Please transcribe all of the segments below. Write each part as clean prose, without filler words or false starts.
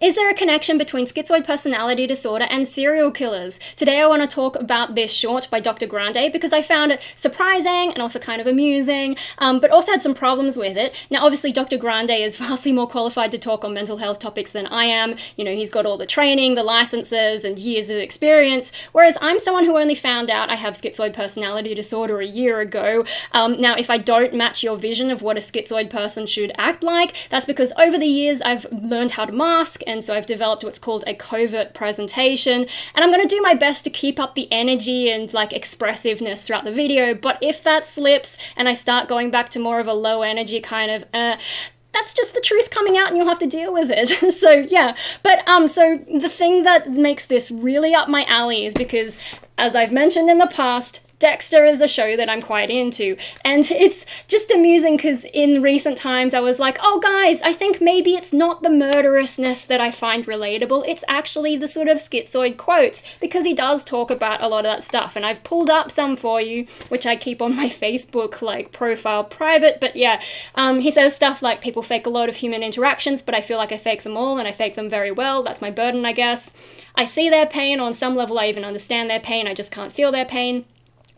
Is there a connection between schizoid personality disorder and serial killers? Today I want to talk about this short by Dr. Grande because I found it surprising and also kind of amusing, but also had some problems with it. Now obviously Dr. Grande is vastly more qualified to talk on mental health topics than I am. You know, he's got all the training, the licenses, and years of experience, whereas I'm someone who only found out I have schizoid personality disorder a year ago. Now if I don't match your vision of what a schizoid person should act like, that's because over the years I've learned how to mask, and so I've developed what's called a covert presentation, and I'm going to do my best to keep up the energy and like expressiveness throughout the video, but if that slips and I start going back to more of a low energy kind of that's just the truth coming out and you'll have to deal with it. So yeah, but so the thing that makes this really up my alley is because, as I've mentioned in the past, Dexter is a show that I'm quite into, and it's just amusing because in recent times I was like, oh guys, I think maybe it's not the murderousness that I find relatable, it's actually the sort of schizoid quotes, because he does talk about a lot of that stuff, and I've pulled up some for you, which I keep on my Facebook like profile private, but yeah, he says stuff like, people fake a lot of human interactions, but I feel like I fake them all, and I fake them very well, that's my burden I guess. I see their pain, on some level I even understand their pain, I just can't feel their pain.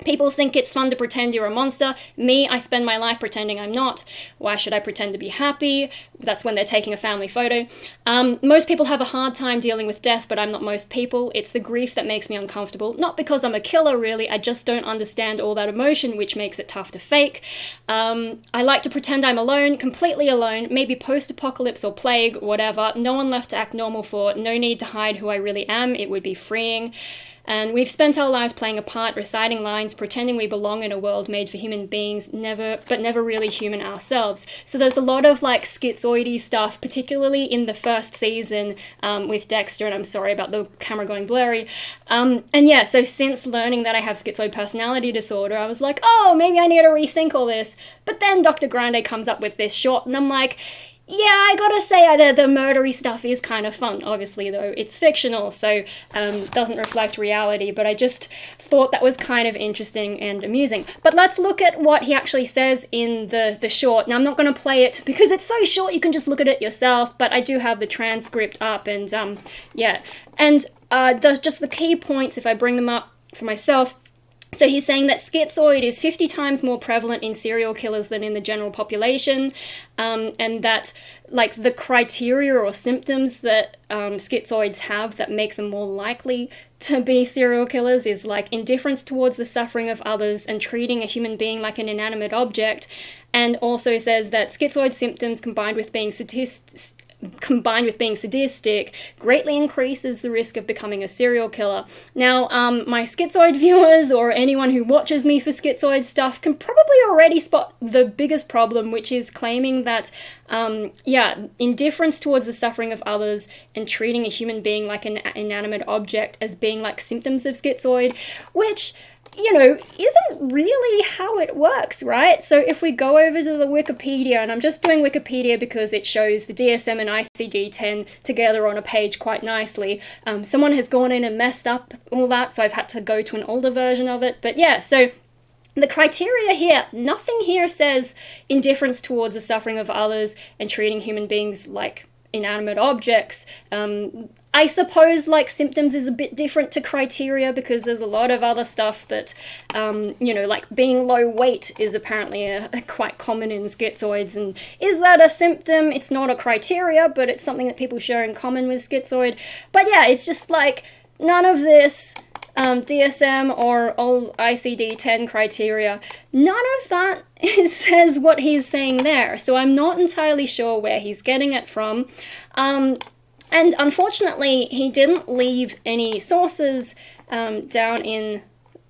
People think it's fun to pretend you're a monster. Me, I spend my life pretending I'm not. Why should I pretend to be happy? That's when they're taking a family photo. Most people have a hard time dealing with death, but I'm not most people. It's the grief that makes me uncomfortable. Not because I'm a killer, really. I just don't understand all that emotion, which makes it tough to fake. I like to pretend I'm alone, completely alone, maybe post-apocalypse or plague, whatever. No one left to act normal for. No need to hide who I really am. It would be freeing. And we've spent our lives playing a part, reciting lines, pretending we belong in a world made for human beings, but never really human ourselves. So there's a lot of like schizoidy stuff, particularly in the first season with Dexter, and I'm sorry about the camera going blurry. And yeah, so since learning that I have schizoid personality disorder, I was like, oh, maybe I need to rethink all this. But then Dr. Grande comes up with this short, and I'm like, yeah, I gotta say the murdery stuff is kind of fun, obviously, though it's fictional, so doesn't reflect reality, but I just thought that was kind of interesting and amusing. But let's look at what he actually says in the short. Now, I'm not going to play it because it's so short, you can just look at it yourself, but I do have the transcript up, and yeah. And there's just the key points, if I bring them up for myself. So he's saying that schizoid is 50 times more prevalent in serial killers than in the general population, and that like the criteria or symptoms that schizoids have that make them more likely to be serial killers is like indifference towards the suffering of others and treating a human being like an inanimate object, and also says that schizoid symptoms combined with being sadistic greatly increases the risk of becoming a serial killer. Now, my schizoid viewers or anyone who watches me for schizoid stuff can probably already spot the biggest problem, which is claiming that, indifference towards the suffering of others and treating a human being like an inanimate object as being like symptoms of schizoid, which, you know, isn't really how it works, right? So if we go over to the Wikipedia, and I'm just doing Wikipedia because it shows the DSM and ICD-10 together on a page quite nicely. Someone has gone in and messed up all that, so I've had to go to an older version of it. But yeah, so the criteria here, nothing here says indifference towards the suffering of others and treating human beings like inanimate objects. I suppose like symptoms is a bit different to criteria because there's a lot of other stuff that, like being low weight is apparently quite common in schizoids, and is that a symptom? It's not a criteria, but it's something that people share in common with schizoid. But yeah, it's just like none of this DSM or all ICD-10 criteria, none of that says what he's saying there, so I'm not entirely sure where he's getting it from. And unfortunately, he didn't leave any sources down in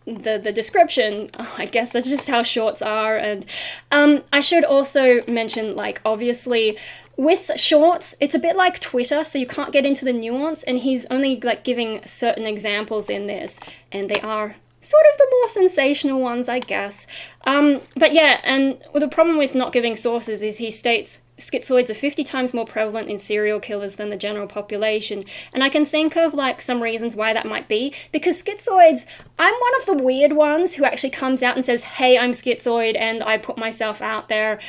the description. I guess that's just how shorts are. And I should also mention, like, obviously, with shorts, it's a bit like Twitter, so you can't get into the nuance, and he's only, like, giving certain examples in this, and they are sort of the more sensational ones, I guess. But yeah, and the problem with not giving sources is he states schizoids are 50 times more prevalent in serial killers than the general population. And I can think of like some reasons why that might be, because schizoids, I'm one of the weird ones who actually comes out and says, hey, I'm schizoid and I put myself out there,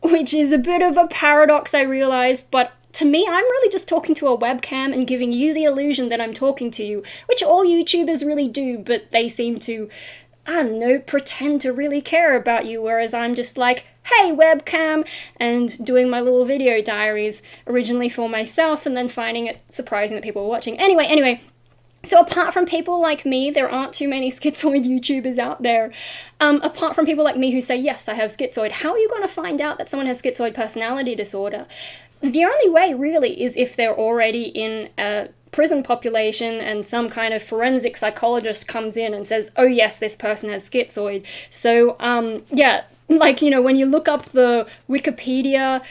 which is a bit of a paradox, I realize, but to me, I'm really just talking to a webcam and giving you the illusion that I'm talking to you, which all YouTubers really do, but they seem to, I don't know, pretend to really care about you, whereas I'm just like, hey, webcam, and doing my little video diaries, originally for myself, and then finding it surprising that people are watching. Anyway, so apart from people like me, there aren't too many schizoid YouTubers out there. Apart from people like me who say, yes, I have schizoid, how are you going to find out that someone has schizoid personality disorder? The only way, really, is if they're already in a prison population and some kind of forensic psychologist comes in and says, oh yes, this person has schizoid. So, yeah, like, you know, when you look up the Wikipedia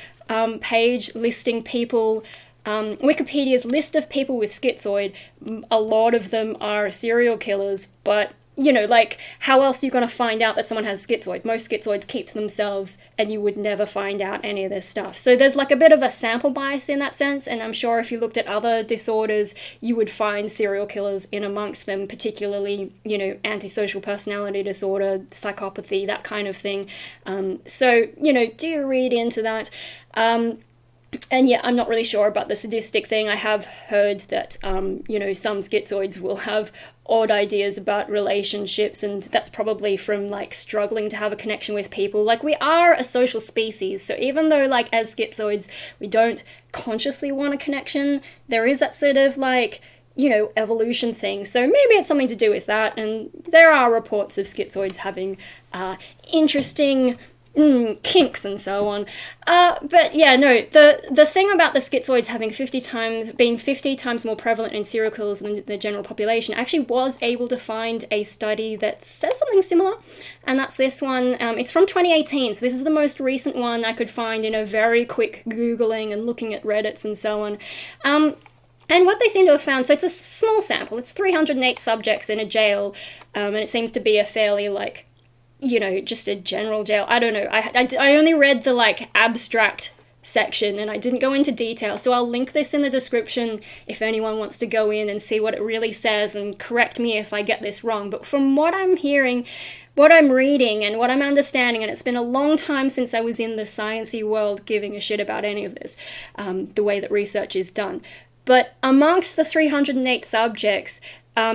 page listing people, Wikipedia's list of people with schizoid, a lot of them are serial killers, but, you know, like, how else are you going to find out that someone has schizoid? Most schizoids keep to themselves, and you would never find out any of this stuff. So there's like a bit of a sample bias in that sense, and I'm sure if you looked at other disorders, you would find serial killers in amongst them, particularly, you know, antisocial personality disorder, psychopathy, that kind of thing. So, you know, do read into that. And yeah, I'm not really sure about the sadistic thing. I have heard that, you know, some schizoids will have odd ideas about relationships, and that's probably from, like, struggling to have a connection with people. Like, we are a social species, so even though, like, as schizoids, we don't consciously want a connection, there is that sort of, like, you know, evolution thing. So maybe it's something to do with that, and there are reports of schizoids having interesting kinks and so on. But yeah, no, the thing about the schizoids having 50 times more prevalent in serial killers than the general population, I actually was able to find a study that says something similar, and that's this one. It's from 2018, so this is the most recent one I could find in a very quick Googling and looking at Reddits and so on. And what they seem to have found, so it's a small sample, it's 308 subjects in a jail, and it seems to be a fairly, like, you know, just a general jail. I don't know. I only read the, like, abstract section, and I didn't go into detail, so I'll link this in the description if anyone wants to go in and see what it really says and correct me if I get this wrong. But from what I'm hearing, what I'm reading, and what I'm understanding, and it's been a long time since I was in the sciencey world giving a shit about any of this, the way that research is done. But amongst the 308 subjects,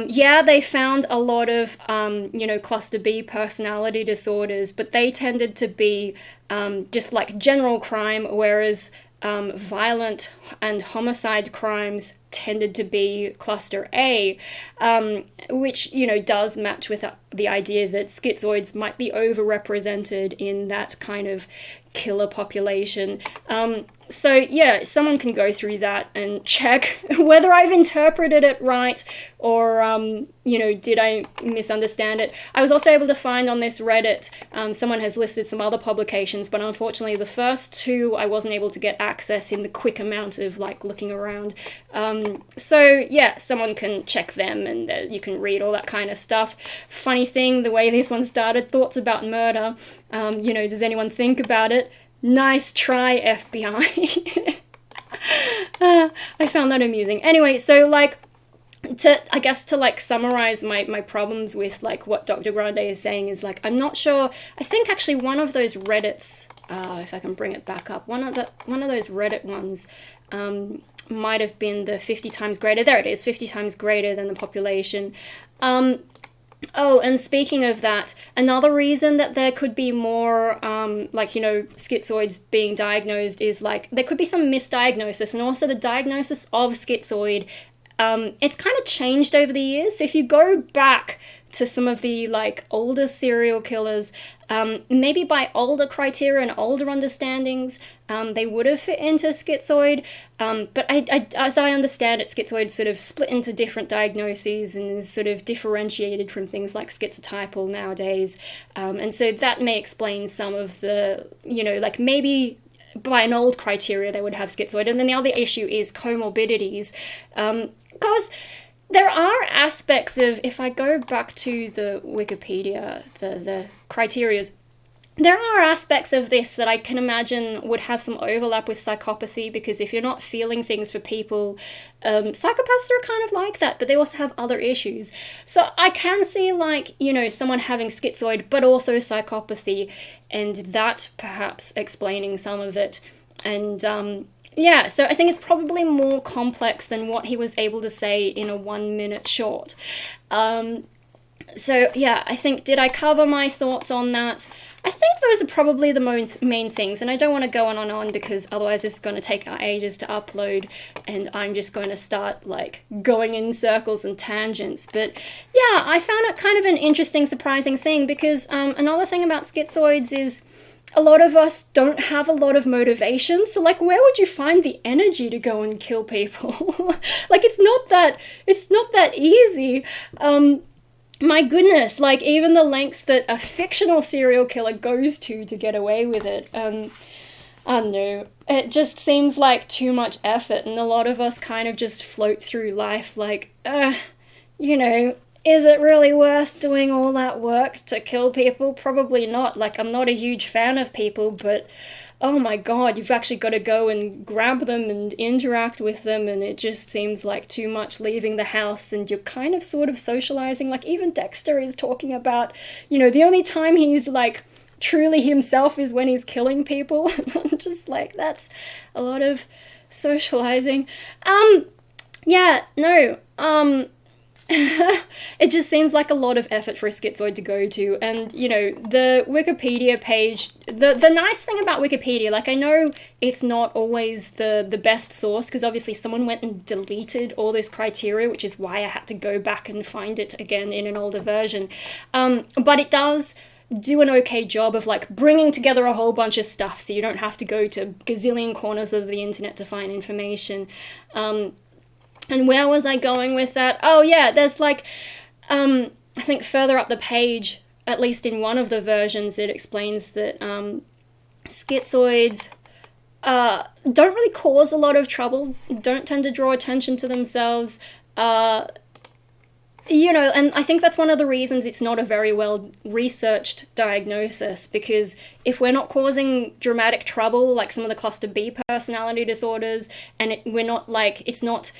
yeah, they found a lot of, you know, cluster B personality disorders, but they tended to be just like general crime, whereas violent and homicide crimes tended to be cluster A, which, you know, does match with the idea that schizoids might be overrepresented in that kind of killer population. So yeah, someone can go through that and check whether I've interpreted it right, or, you know, did I misunderstand it. I was also able to find on this Reddit, someone has listed some other publications, but unfortunately the first two I wasn't able to get access in the quick amount of, like, looking around. So yeah, someone can check them, and you can read all that kind of stuff. Funny thing, the way this one started, thoughts about murder, you know, does anyone think about it? Nice try, FBI. I found that amusing. Anyway, so, like, I guess to like summarize my problems with, like, what Dr. Grande is saying is, like, I'm not sure. I think actually one of those Reddits, if I can bring it back up, one of those Reddit ones might have been the 50 times greater. There it is, 50 times greater than the population. Oh, and speaking of that, another reason that there could be more, like, you know, schizoids being diagnosed is, like, there could be some misdiagnosis, and also the diagnosis of schizoid, it's kind of changed over the years. So if you go back to some of the, like, older serial killers, maybe by older criteria and older understandings, they would have fit into schizoid, but as I understand it, schizoid sort of split into different diagnoses and is sort of differentiated from things like schizotypal nowadays, and so that may explain some of the, you know, like, maybe by an old criteria they would have schizoid. And then the other issue is comorbidities, because there are aspects of, if I go back to the Wikipedia, the criterias, there are aspects of this that I can imagine would have some overlap with psychopathy, because if you're not feeling things for people, psychopaths are kind of like that, but they also have other issues. So I can see, like, you know, someone having schizoid, but also psychopathy, and that perhaps explaining some of it. And yeah, so I think it's probably more complex than what he was able to say in a 1 minute short. So yeah, I think, did I cover my thoughts on that? I think those are probably the main things, and I don't want to go on and on because otherwise it's going to take ages to upload, and I'm just going to start like going in circles and tangents. But yeah, I found it kind of an interesting, surprising thing because another thing about schizoids is a lot of us don't have a lot of motivation. So like, where would you find the energy to go and kill people? Like, it's not that easy. My goodness, like even the lengths that a fictional serial killer goes to get away with it. I don't know. It just seems like too much effort, and a lot of us kind of just float through life like, you know, is it really worth doing all that work to kill people? Probably not. Like, I'm not a huge fan of people, but oh my god, you've actually got to go and grab them and interact with them, and it just seems like too much leaving the house, and you're kind of sort of socializing. Like, even Dexter is talking about, you know, the only time he's like truly himself is when he's killing people. Just like, that's a lot of socializing. Yeah, no, it just seems like a lot of effort for a schizoid to go to. And, you know, the Wikipedia page, the nice thing about Wikipedia, like, I know it's not always the best source, because obviously someone went and deleted all this criteria, which is why I had to go back and find it again in an older version. But it does do an okay job of like bringing together a whole bunch of stuff, so you don't have to go to gazillion corners of the internet to find information. And where was I going with that? Oh yeah, there's like, I think further up the page, at least in one of the versions, it explains that schizoids don't really cause a lot of trouble, don't tend to draw attention to themselves, you know, and I think that's one of the reasons it's not a very well researched diagnosis, because if we're not causing dramatic trouble, like some of the cluster B personality disorders, and we're not like, it's not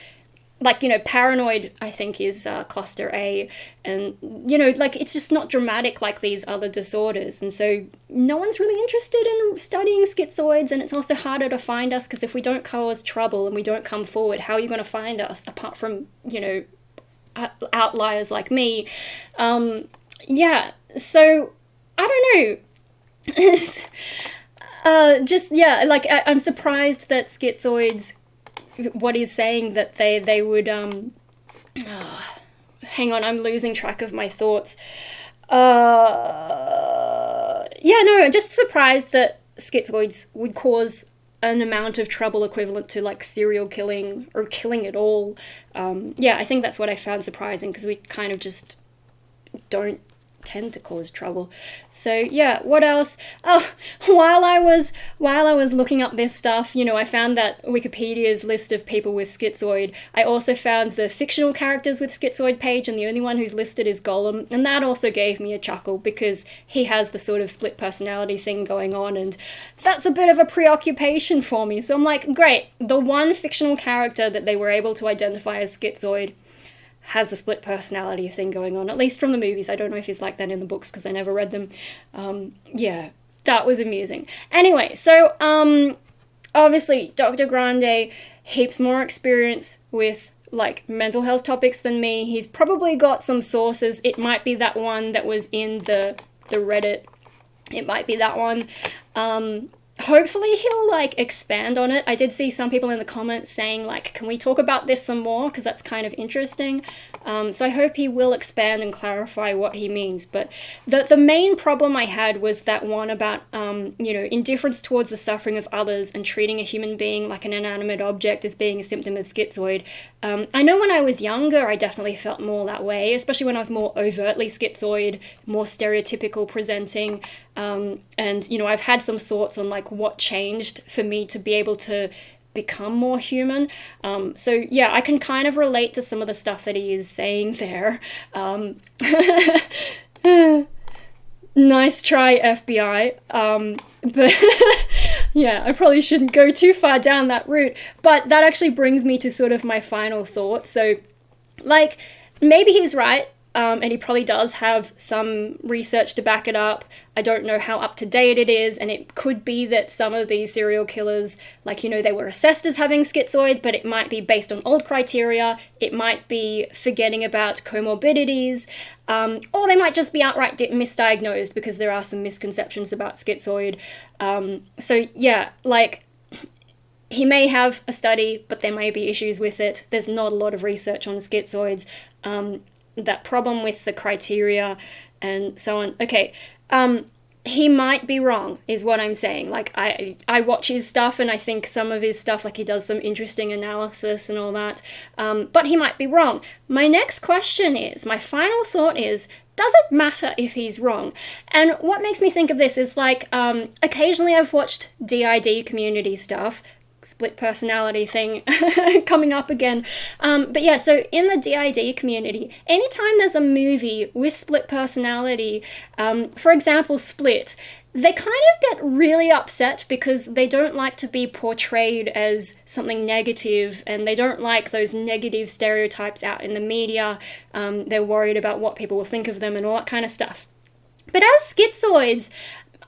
like, you know, paranoid, I think, is cluster A, and, you know, like, it's just not dramatic like these other disorders, and so no one's really interested in studying schizoids, and it's also harder to find us, because if we don't cause trouble and we don't come forward, how are you going to find us, apart from, you know, outliers like me? Yeah, so, I don't know, just, yeah, like, I'm surprised that schizoids, what he's saying, that they would, hang on, I'm losing track of my thoughts. Yeah, no, I'm just surprised that schizoids would cause an amount of trouble equivalent to like serial killing or killing at all. Yeah, I think that's what I found surprising, because we kind of just don't tend to cause trouble. So yeah, what else? Oh, while I was looking up this stuff, you know, I found that Wikipedia's list of people with schizoid. I also found the fictional characters with schizoid page, and the only one who's listed is Gollum, and that also gave me a chuckle, because he has the sort of split personality thing going on, and that's a bit of a preoccupation for me. So I'm like, great, the one fictional character that they were able to identify as schizoid has the split personality thing going on, at least from the movies. I don't know if he's like that in the books, because I never read them. Yeah, that was amusing. Anyway, so obviously Dr. Grande, heaps more experience with like mental health topics than me. He's probably got some sources. It might be that one that was in the Reddit. It might be that one. Hopefully he'll like expand on it. I did see some people in the comments saying like, can we talk about this some more, because that's kind of interesting. So I hope he will expand and clarify what he means. But the main problem I had was that one about you know, indifference towards the suffering of others and treating a human being like an inanimate object as being a symptom of schizoid. I know when I was younger I definitely felt more that way, especially when I was more overtly schizoid, more stereotypical presenting. And, you know, I've had some thoughts on like what changed for me to be able to become more human. So yeah, I can kind of relate to some of the stuff that he is saying there. Nice try, FBI. But yeah, I probably shouldn't go too far down that route. But that actually brings me to sort of my final thought. So, like, maybe he's right. and he probably does have some research to back it up. I don't know how up to date it is, and it could be that some of these serial killers, like, they were assessed as having schizoid, but it might be based on old criteria, it might be forgetting about comorbidities, or they might just be outright misdiagnosed because there are some misconceptions about schizoid. So yeah, like, he may have a study, but there may be issues with it. There's not a lot of research on schizoids. That problem with the criteria and so on. Okay, he might be wrong, is what I'm saying. Like, I watch his stuff, and I think some of his stuff, like, he does some interesting analysis and all that, but he might be wrong. My next question is, my final thought is, does it matter if he's wrong? And what makes me think of this is, like, occasionally I've watched DID community stuff, split personality thing coming up again. But yeah, so in the DID community, anytime there's a movie with split personality, for example, Split, they kind of get really upset because they don't like to be portrayed as something negative, and they don't like those negative stereotypes out in the media. They're worried about what people will think of them and all that kind of stuff. But as schizoids,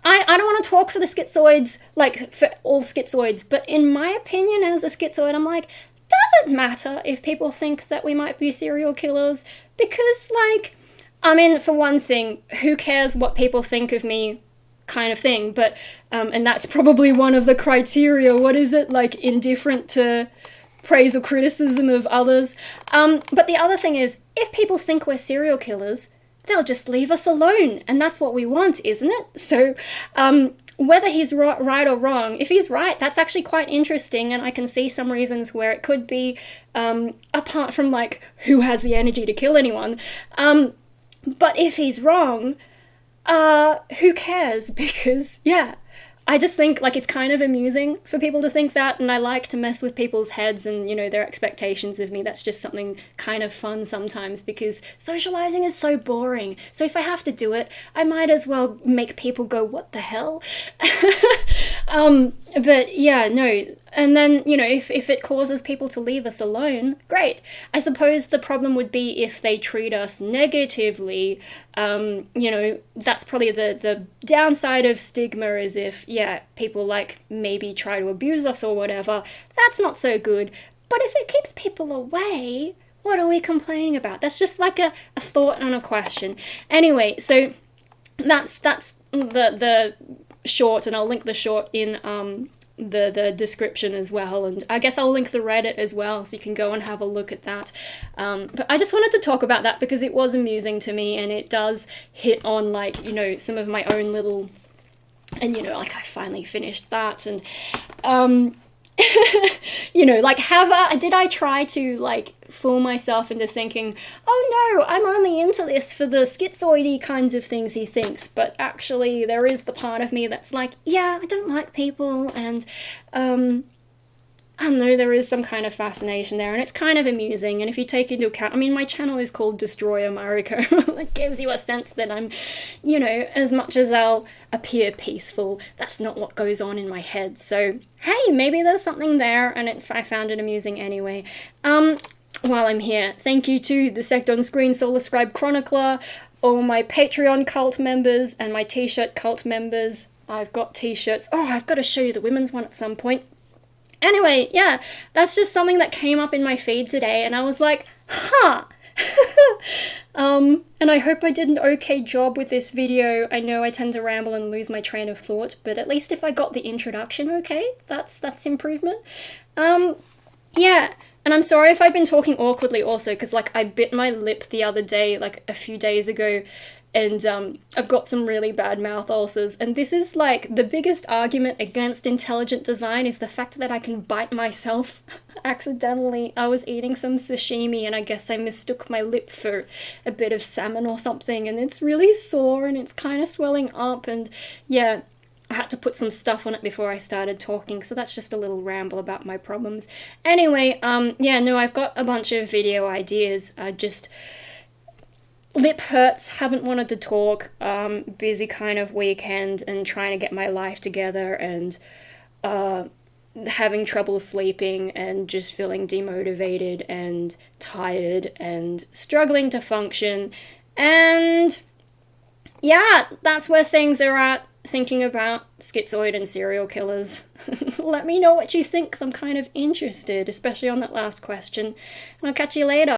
I don't want to talk for the schizoids, like, for all schizoids, but in my opinion as a schizoid, I'm like, does it matter if people think that we might be serial killers? Because, like, I mean, for one thing, who cares what people think of me, kind of thing, but, and that's probably one of the criteria, what is it, like, indifferent to praise or criticism of others? But the other thing is, if people think we're serial killers, they'll just leave us alone, and that's what we want, isn't it? So, whether he's right or wrong, if he's right, that's actually quite interesting, and I can see some reasons where it could be, apart from, like, who has the energy to kill anyone. But if he's wrong, who cares? Because, yeah, I just think, like, it's kind of amusing for people to think that, and I like to mess with people's heads and, their expectations of me. That's just something kind of fun sometimes, because socializing is so boring. So if I have to do it, I might as well make people go, what the hell? But yeah, no. And then, if it causes people to leave us alone, great. I suppose the problem would be if they treat us negatively. That's probably the downside of stigma, is if, yeah, people, like, maybe try to abuse us or whatever. That's not so good. But if it keeps people away, what are we complaining about? That's just like a thought and a question. Anyway, so that's the short, and I'll link the short in the description as well, and I guess I'll link the Reddit as well, so you can go and have a look at that. But I just wanted to talk about that because it was amusing to me, and it does hit on, like, some of my own little, and like, I finally finished that, and like, did I try to, like, fool myself into thinking, oh no, I'm only into this for the schizoidy kinds of things he thinks, but actually there is the part of me that's like, yeah, I don't like people, and I don't know, there is some kind of fascination there, and it's kind of amusing, and if you take into account, I mean, my channel is called Destroyer Mariko. It gives you a sense that I'm, as much as I'll appear peaceful, that's not what goes on in my head, so, hey, maybe there's something there, and I found it amusing anyway. While I'm here, thank you to the Sect on Screen Solar Scribe Chronicler, all my Patreon cult members, and my t-shirt cult members. I've got t-shirts. Oh, I've got to show you the women's one at some point. Anyway, yeah, that's just something that came up in my feed today, and I was like, huh. And I hope I did an okay job with this video. I know I tend to ramble and lose my train of thought, but at least if I got the introduction okay, that's improvement. Yeah, and I'm sorry if I've been talking awkwardly also, because, like, I bit my lip the other day, like, a few days ago, and I've got some really bad mouth ulcers, and this is, like, the biggest argument against intelligent design is the fact that I can bite myself accidentally. I was eating some sashimi, and I guess I mistook my lip for a bit of salmon or something, and it's really sore, and it's kind of swelling up, and yeah, I had to put some stuff on it before I started talking, so that's just a little ramble about my problems. Anyway, yeah, no, I've got a bunch of video ideas, just lip hurts, haven't wanted to talk, busy kind of weekend and trying to get my life together, and having trouble sleeping and just feeling demotivated and tired and struggling to function, And yeah, that's where things are at, thinking about schizoid and serial killers. Let me know what you think, 'cause I'm kind of interested, especially on that last question. And I'll catch you later.